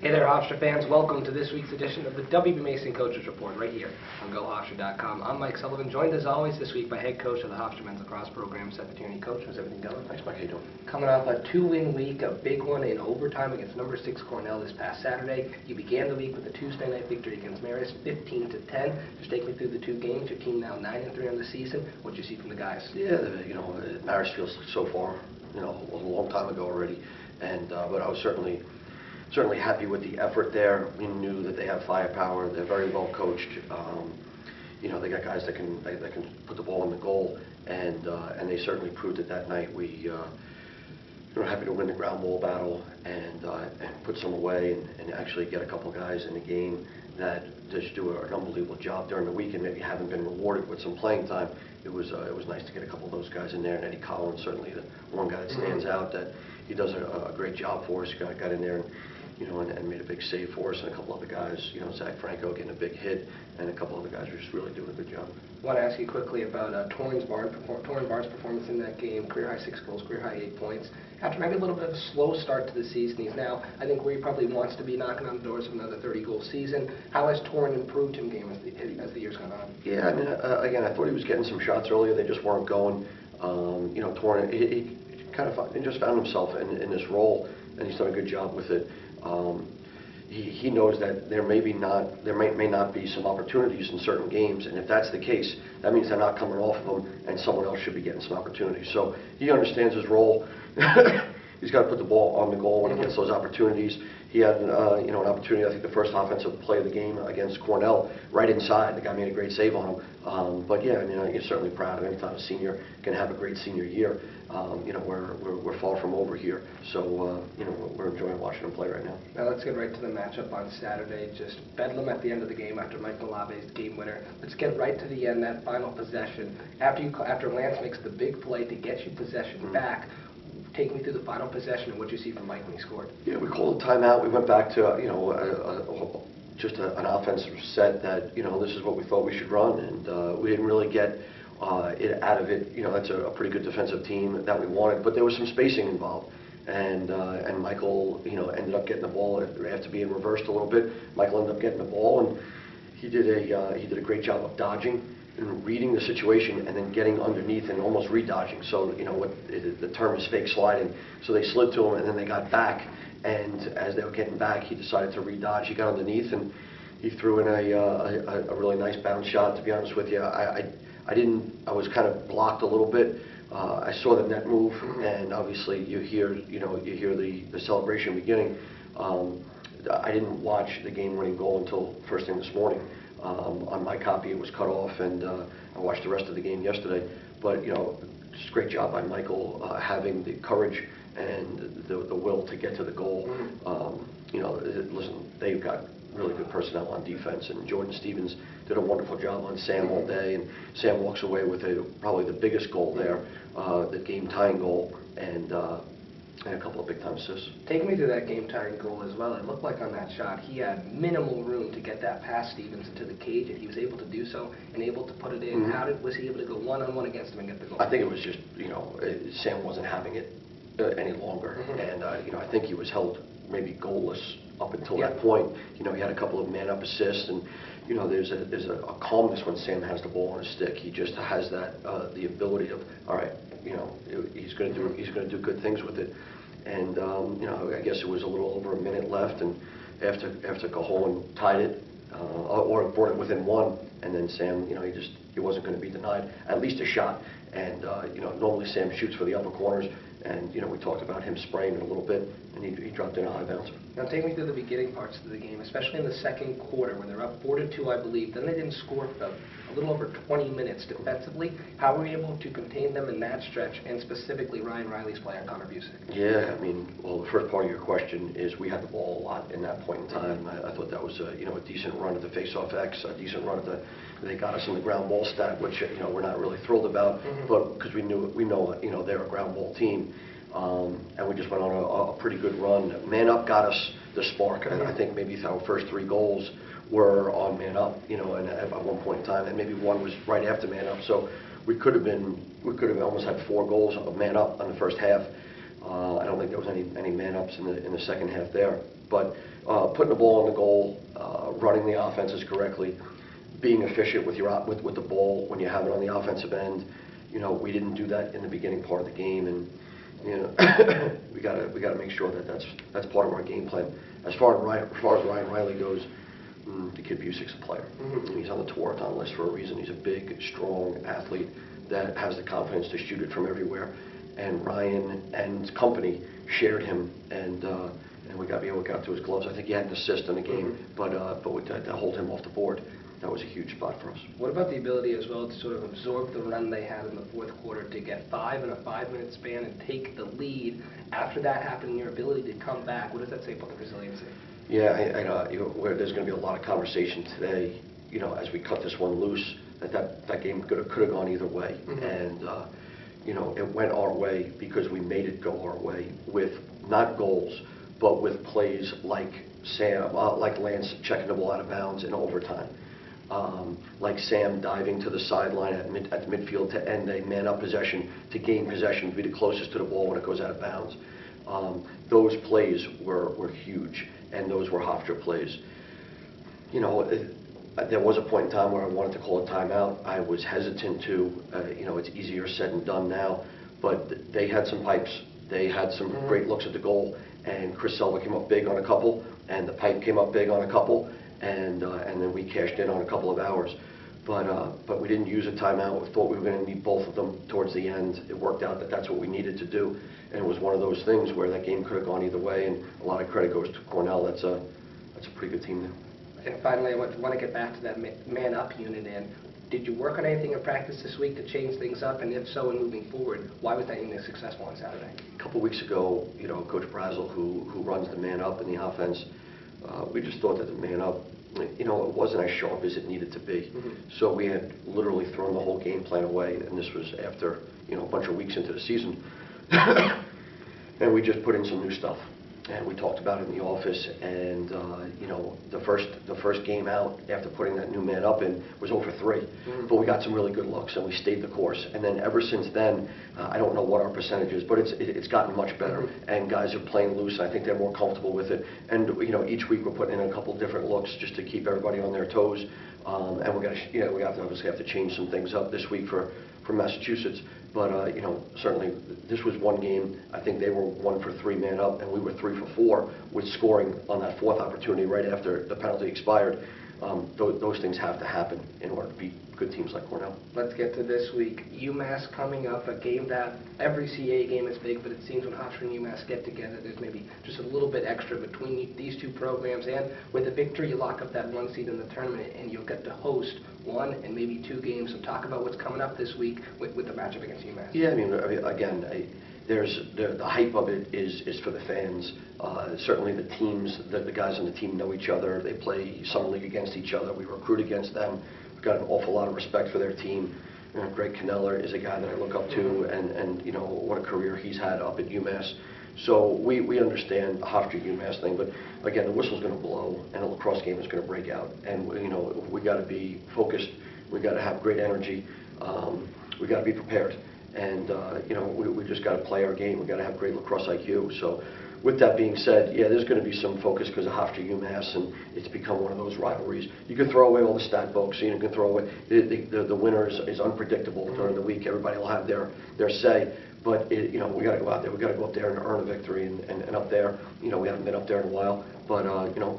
Hey there, Hofstra fans. Welcome to this week's edition of the WB Mason Coaches Report right here on GoHofstra.com. I'm Mike Sullivan, joined as always this week by head coach of the Hofstra men's lacrosse program, Seth Tierney. Coach, how's everything going? Thanks, Mike. How you doing? Coming off a 2-win week, a big one in overtime against number 6 Cornell this past Saturday. You began the week with a Tuesday night victory against Marist, 15-10. Just take me through the two games. Your team now 9-3 on the season. What do you see from the guys? Yeah, Marist feels so far, a long time ago already, and but I was certainly happy with the effort there. We knew that they have firepower. They're very well coached. They got guys that can put the ball in the goal, and they certainly proved it that night. We were happy to win the ground ball battle and put some away and actually get a couple guys in the game that just do an unbelievable job during the week and maybe haven't been rewarded with some playing time. It was nice to get a couple of those guys in there, and Eddie Collins, certainly the one guy that stands out, that he does a great job for us. Got in there and made a big save for us, and a couple other guys, Zach Franco getting a big hit, and a couple other guys were just really doing a good job. I want to ask you quickly about Torrin Barnes' performance in that game. Career high 6 goals, career high 8 points. After maybe a little bit of a slow start to the season, he's now, I think, where he probably wants to be, knocking on the doors of another 30-goal season. How has Torrin improved in game as the year's gone on? Yeah, I mean, again, I thought he was getting some shots earlier. They just weren't going. Torrin, he just found himself in this role, and he's done a good job with it. He knows that there may not be some opportunities in certain games, and if that's the case, that means they're not coming off of him, and someone else should be getting some opportunities. So he understands his role. He's got to put the ball on the goal when he gets those opportunities. He had an opportunity, I think the first offensive play of the game against Cornell, right inside. The guy made a great save on him. But yeah, you're certainly proud of him. Anytime a senior can have a great senior year, we're far from over here. So we're enjoying watching him play right now. Now let's get right to the matchup on Saturday. Just bedlam at the end of the game after Mike Malave's game winner. Let's get right to the end, that final possession. After Lance makes the big play to get you possession back. Take me through the final possession and what you see from Mike when he scored. Yeah, we called a timeout. We went back to just an offensive set that this is what we thought we should run, and we didn't really get it out of it. That's a pretty good defensive team that we wanted, but there was some spacing involved, and Michael ended up getting the ball after being reversed a little bit. Michael ended up getting the ball, and he did a great job of dodging and reading the situation and then getting underneath and almost re-dodging. So, the term is fake sliding. So they slid to him and then they got back, and as they were getting back, he decided to re-dodge. He got underneath and he threw in a really nice bounce shot, to be honest with you. I was kind of blocked a little bit. I saw the net move, and obviously you hear the celebration beginning. I didn't watch the game-winning goal until first thing this morning. On my copy, it was cut off, and I watched the rest of the game yesterday. But just great job by Michael having the courage and the will to get to the goal. Listen, they've got really good personnel on defense, and Jordan Stevens did a wonderful job on Sam all day, and Sam walks away with probably the biggest goal there, the game-tying goal, and a couple of big-time assists. Take me through that game-tying goal as well. It looked like on that shot he had minimal room to get that past Stevens into the cage, and he was able to do so and able to put it in. Was he able to go one-on-one against him and get the goal? I think it was just, Sam wasn't having it any longer, and I think he was held maybe goalless up until that point. He had a couple of man-up assists, and there's a calmness when Sam has the ball on his stick. He just has that the ability of, all right, he's going to do good things with it. And I guess it was a little over a minute left, and after Cahoon tied it or brought it within one, and then Sam, he wasn't going to be denied at least a shot. And normally Sam shoots for the upper corners, and we talked about him spraying it a little bit, and he dropped in a high bouncer. Now take me through the beginning parts of the game, especially in the second quarter when they're up 4-2, I believe. Then they didn't score for a little over 20 minutes defensively. How were you able to contain them in that stretch, and specifically Ryan Riley's play on Connor Busick? Yeah, well, the first part of your question is we had the ball a lot in that point in time. I thought that was a decent run at the face-off X, a decent run at they got us in the ground ball stat, which we're not really thrilled about, but because we know they're a ground ball team. And we just went on a pretty good run. Man Up got us the spark. I think maybe our first 3 goals were on Man Up, and at one point in time, and maybe one was right after Man Up. So we could have almost had 4 goals of Man Up in the first half. I don't think there was any man-ups in the second half there. But putting the ball in the goal, running the offenses correctly, being efficient with the ball when you have it on the offensive end. We didn't do that in the beginning part of the game, and we got to make sure that that's part of our game plan. As far as Ryan Riley goes, the kid Busic's a player. He's on the Tewaaraton list for a reason. He's a big, strong athlete that has the confidence to shoot it from everywhere. And Ryan and company shared him, and we got to be able to get out to his gloves. I think he had an assist in the game, but to hold him off the board, that was a huge spot for us. What about the ability as well to sort of absorb the run they had in the fourth quarter, to get 5 in a 5-minute span and take the lead? After that happened, your ability to come back, what does that say about the resiliency? Yeah, there's going to be a lot of conversation today, as we cut this one loose, that game could have gone either way. And, it went our way because we made it go our way with not goals, but with plays like Lance checking the ball out of bounds in overtime. Like Sam diving to the sideline at the midfield to end a man-up possession, to gain possession, to be the closest to the ball when it goes out of bounds. Those plays were huge, and those were Hofstra plays. There was a point in time where I wanted to call a timeout. I was hesitant to. It's easier said than done now, but they had some pipes. They had some great looks at the goal, and Chris Selva came up big on a couple, and the pipe came up big on a couple, and then we cashed in on a couple of hours. But we didn't use a timeout. We thought we were going to need both of them towards the end. It worked out that that's what we needed to do, and it was one of those things where that game could have gone either way, and a lot of credit goes to Cornell. That's a pretty good team there. And finally, I want to get back to that man-up unit. And did you work on anything in practice this week to change things up? And if so, in moving forward, why was that unit successful on Saturday? A couple weeks ago, Coach Brazel, who runs the man-up in the offense, we just thought that the man-up, it wasn't as sharp as it needed to be. So we had literally thrown the whole game plan away, and this was after a bunch of weeks into the season. And we just put in some new stuff. And we talked about it in the office, and the first game out after putting that new man up in was 0 for 3. But we got some really good looks, and we stayed the course. And then ever since then, I don't know what our percentage is, but it's gotten much better. And guys are playing loose. I think they're more comfortable with it. And each week we're putting in a couple different looks just to keep everybody on their toes. And we obviously have to change some things up this week for Massachusetts. But certainly this was one game. I think they were 1 for 3 man up, and we were 3 for 4 with scoring on that fourth opportunity right after the penalty expired. Those things have to happen in order to beat good teams like Cornell. Let's get to this week. UMass coming up, a game that every CAA game is big, but it seems when Hofstra and UMass get together, there's maybe just a little bit extra between these two programs. And with a victory, you lock up that 1 seed in the tournament, and you'll get to host 1 and maybe 2 games. So talk about what's coming up this week with the matchup against UMass. Yeah, again, there's the hype of it is for the fans. Certainly the teams, the guys on the team know each other. They play summer league against each other. We recruit against them. We've got an awful lot of respect for their team. Greg Kneller is a guy that I look up to, and what a career he's had up at UMass. So we understand the Hofstra UMass thing, but again, the whistle's going to blow, and the lacrosse game is going to break out, and we got to be focused. We got to have great energy. We got to be prepared. And we just got to play our game. We got to have great lacrosse IQ. So, with that being said, yeah, there's going to be some focus because of Hofstra UMass, and it's become one of those rivalries. You can throw away all the stat books. You can throw away the winner is unpredictable during the week. Everybody will have their say, but we got to go out there. We got to go up there and earn a victory. And up there, we haven't been up there in a while, but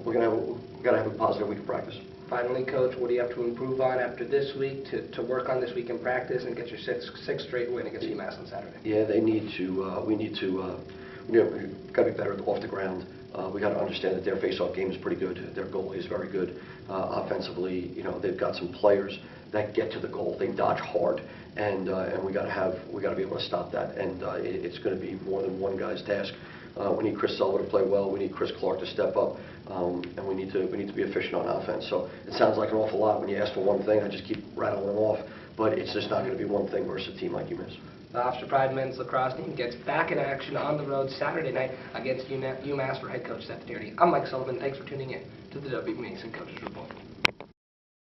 we got to have a positive week of practice. Finally, Coach, what do you have to improve on after this week to work on this week in practice and get your sixth straight win against UMass on Saturday? Yeah, they need to. We've got to be better off the ground. We got to understand that their face-off game is pretty good. Their goalie is very good. Offensively, they've got some players that get to the goal. They dodge hard, and we got to be able to stop that. And it's going to be more than one guy's task. We need Chris Sullivan to play well. We need Chris Clark to step up, and we need to be efficient on offense. So it sounds like an awful lot when you ask for one thing. I just keep rattling them off, but it's just not going to be one thing versus a team like UMass. The Hofstra Pride men's lacrosse team gets back in action on the road Saturday night against UMass for head coach Seth Tierney. I'm Mike Sullivan. Thanks for tuning in to the W. Mason Coaches Report.